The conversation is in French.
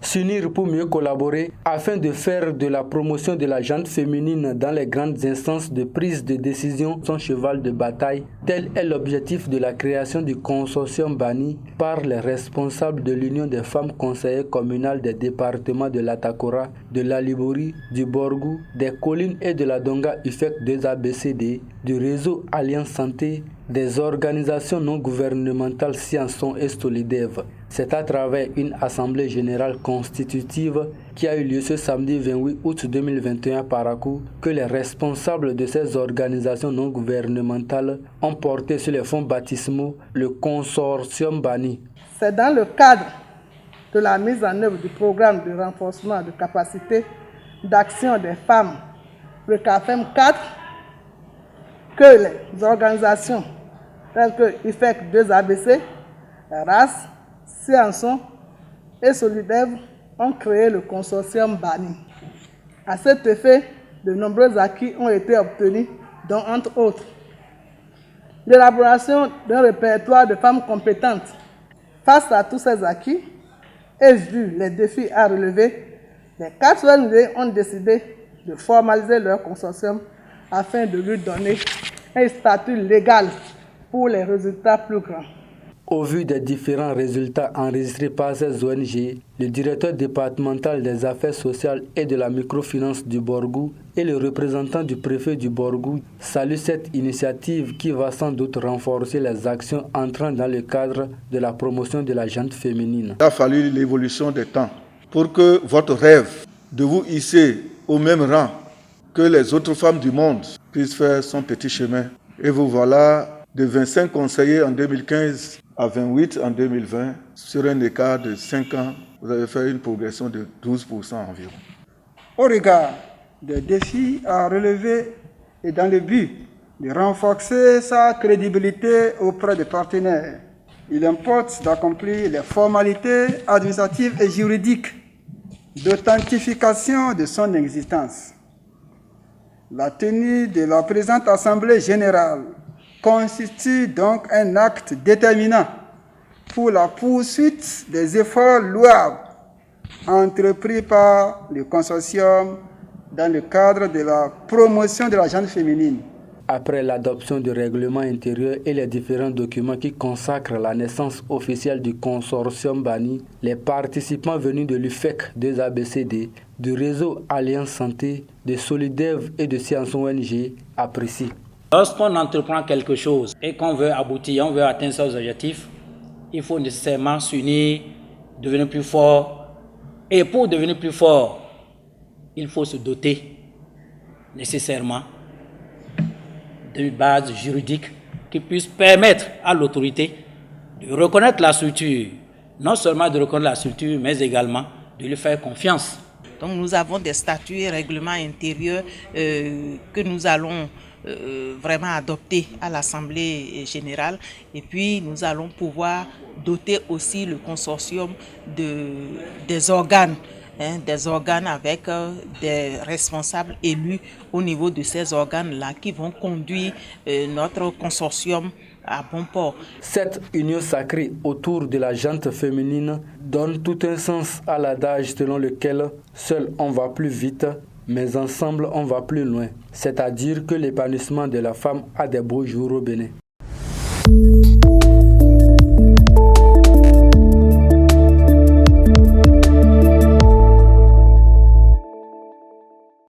S'unir pour mieux collaborer afin de faire de la promotion de la gente féminine dans les grandes instances de prise de décision son cheval de bataille. Tel est l'objectif de la création du consortium banni par les responsables de l'Union des femmes conseillères communales des départements de l'Atakora, de l'Alibori, du Borgou, des collines et de la Donga UFEC 2ABCD, du réseau Alliance Santé, des organisations non gouvernementales Scienson et Solidev. C'est à travers une assemblée générale constitutive qui a eu lieu ce samedi 28 août 2021 à Parakou que les responsables de ces organisations non gouvernementales ont porté sur les fonds baptismaux le consortium banni. C'est dans le cadre de la mise en œuvre du programme de renforcement de capacité d'action des femmes, le CAFEM 4, que les organisations telles que IFEC 2ABC, RAS, Scienson et Solidev ont créé le consortium banni. À cet effet, de nombreux acquis ont été obtenus, dont entre autres l'élaboration d'un répertoire de femmes compétentes. Face à tous ces acquis et vu les défis à relever, les 4 ONG ont décidé de formaliser leur consortium afin de lui donner un statut légal pour les résultats plus grands. Au vu des différents résultats enregistrés par ces ONG, le directeur départemental des affaires sociales et de la microfinance du Borgou et le représentant du préfet du Borgou saluent cette initiative qui va sans doute renforcer les actions entrant dans le cadre de la promotion de la gente féminine. Il a fallu l'évolution des temps pour que votre rêve de vous hisser au même rang que les autres femmes du monde puisse faire son petit chemin. Et vous voilà de 25 conseillers en 2015 à 28 en 2020, sur un écart de 5 ans, vous avez fait une progression de 12% environ. Au regard des défis à relever et dans le but de renforcer sa crédibilité auprès des partenaires, il importe d'accomplir les formalités administratives et juridiques d'authentification de son existence. La tenue de la présente Assemblée générale constitue donc un acte déterminant pour la poursuite des efforts louables entrepris par le consortium dans le cadre de la promotion de la gente féminine. Après l'adoption du règlement intérieur et les différents documents qui consacrent la naissance officielle du consortium banni, les participants venus de l'UFEC 2ABCD, du réseau Alliance Santé, de Solidev et de Scienson ONG apprécient. Lorsqu'on entreprend quelque chose et qu'on veut aboutir, on veut atteindre ses objectifs, il faut nécessairement s'unir, devenir plus fort. Et pour devenir plus fort, il faut se doter nécessairement d'une base juridique qui puisse permettre à l'autorité de reconnaître la structure, non seulement de reconnaître la structure, mais également de lui faire confiance. Donc nous avons des statuts et règlements intérieurs que nous allons vraiment adopter à l'Assemblée générale, et puis nous allons pouvoir doter aussi le consortium des organes avec des responsables élus au niveau de ces organes-là qui vont conduire notre consortium à bon port. Cette union sacrée autour de la gente féminine donne tout un sens à l'adage selon lequel seul on va plus vite, mais ensemble on va plus loin. C'est-à-dire que l'épanouissement de la femme a des beaux jours au Bénin.